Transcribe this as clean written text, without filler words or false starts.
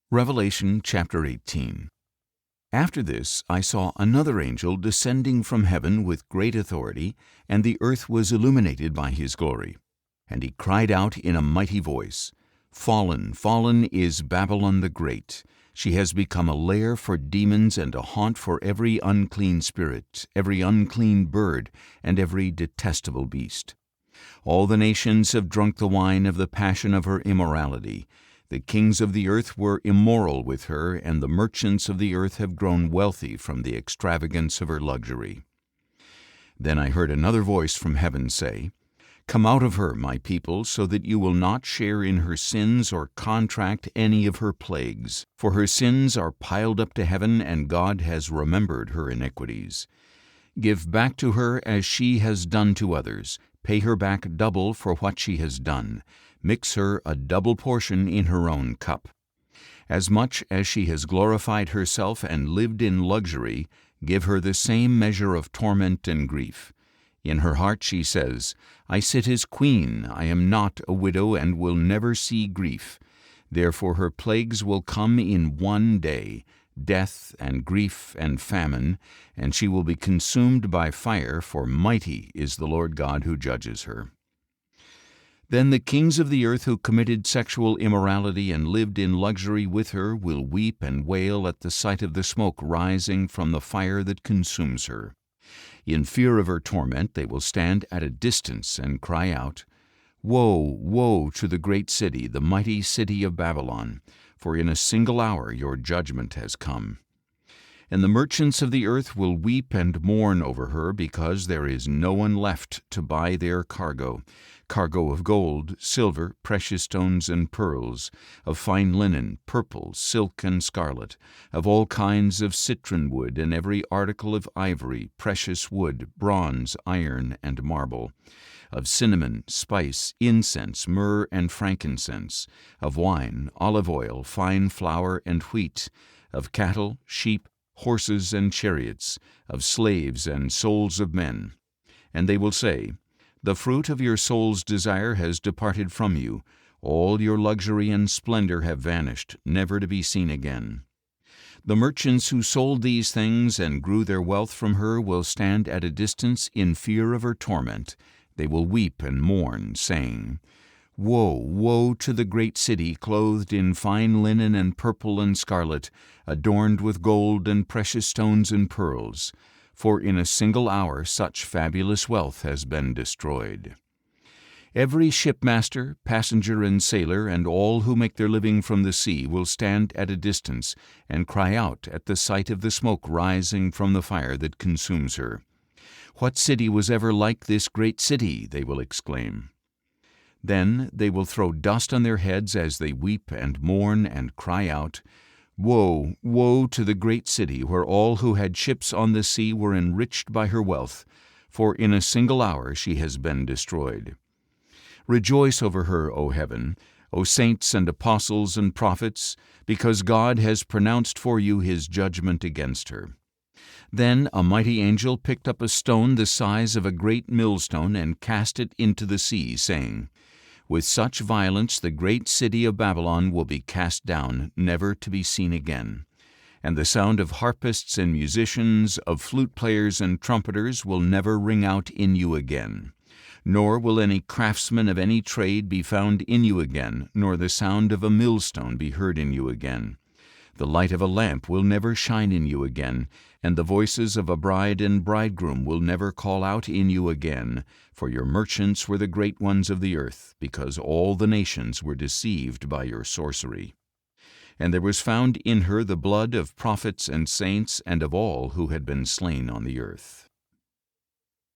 Revelation chapter 18. After this I saw another angel descending from heaven with great authority, and the earth was illuminated by his glory. And he cried out in a mighty voice, "Fallen, fallen is Babylon the Great. She has become a lair for demons and a haunt for every unclean spirit, every unclean bird, and every detestable beast. All the nations have drunk the wine of the passion of her immorality. The kings of the earth were immoral with her, and the merchants of the earth have grown wealthy from the extravagance of her luxury." Then I heard another voice from heaven say, "Come out of her, my people, so that you will not share in her sins or contract any of her plagues. For her sins are piled up to heaven, and God has remembered her iniquities. Give back to her as she has done to others. Pay her back double for what she has done. Mix her a double portion in her own cup. As much as she has glorified herself and lived in luxury, give her the same measure of torment and grief. In her heart she says, 'I sit as queen, I am not a widow and will never see grief.' Therefore her plagues will come in one day, death and grief and famine, and she will be consumed by fire, for mighty is the Lord God who judges her." Then the kings of the earth who committed sexual immorality and lived in luxury with her will weep and wail at the sight of the smoke rising from the fire that consumes her. In fear of her torment they will stand at a distance and cry out, "Woe, woe to the great city, the mighty city of Babylon, for in a single hour your judgment has come." And the merchants of the earth will weep and mourn over her, because there is no one left to buy their cargo of gold, silver, precious stones and pearls, of fine linen, purple, silk and scarlet, of all kinds of citron wood, and every article of ivory, precious wood, bronze, iron, and marble, of cinnamon, spice, incense, myrrh, and frankincense, of wine, olive oil, fine flour, and wheat, of cattle, sheep, horses, and chariots, of slaves and souls of men. And they will say, "The fruit of your soul's desire has departed from you. All your luxury and splendor have vanished, never to be seen again." The merchants who sold these things and grew their wealth from her will stand at a distance in fear of her torment. They will weep and mourn, saying, "Woe, woe to the great city, clothed in fine linen and purple and scarlet, adorned with gold and precious stones and pearls. For in a single hour such fabulous wealth has been destroyed." Every shipmaster, passenger, and sailor, and all who make their living from the sea will stand at a distance and cry out at the sight of the smoke rising from the fire that consumes her. "What city was ever like this great city?" they will exclaim. Then they will throw dust on their heads as they weep and mourn and cry out, "Woe, woe to the great city, where all who had ships on the sea were enriched by her wealth, for in a single hour she has been destroyed." Rejoice over her, O heaven, O saints and apostles and prophets, because God has pronounced for you his judgment against her. Then a mighty angel picked up a stone the size of a great millstone and cast it into the sea, saying, "With such violence the great city of Babylon will be cast down, never to be seen again. And the sound of harpists and musicians, of flute players and trumpeters will never ring out in you again. Nor will any craftsman of any trade be found in you again, nor the sound of a millstone be heard in you again. The light of a lamp will never shine in you again, and the voices of a bride and bridegroom will never call out in you again, for your merchants were the great ones of the earth, because all the nations were deceived by your sorcery." And there was found in her the blood of prophets and saints and of all who had been slain on the earth.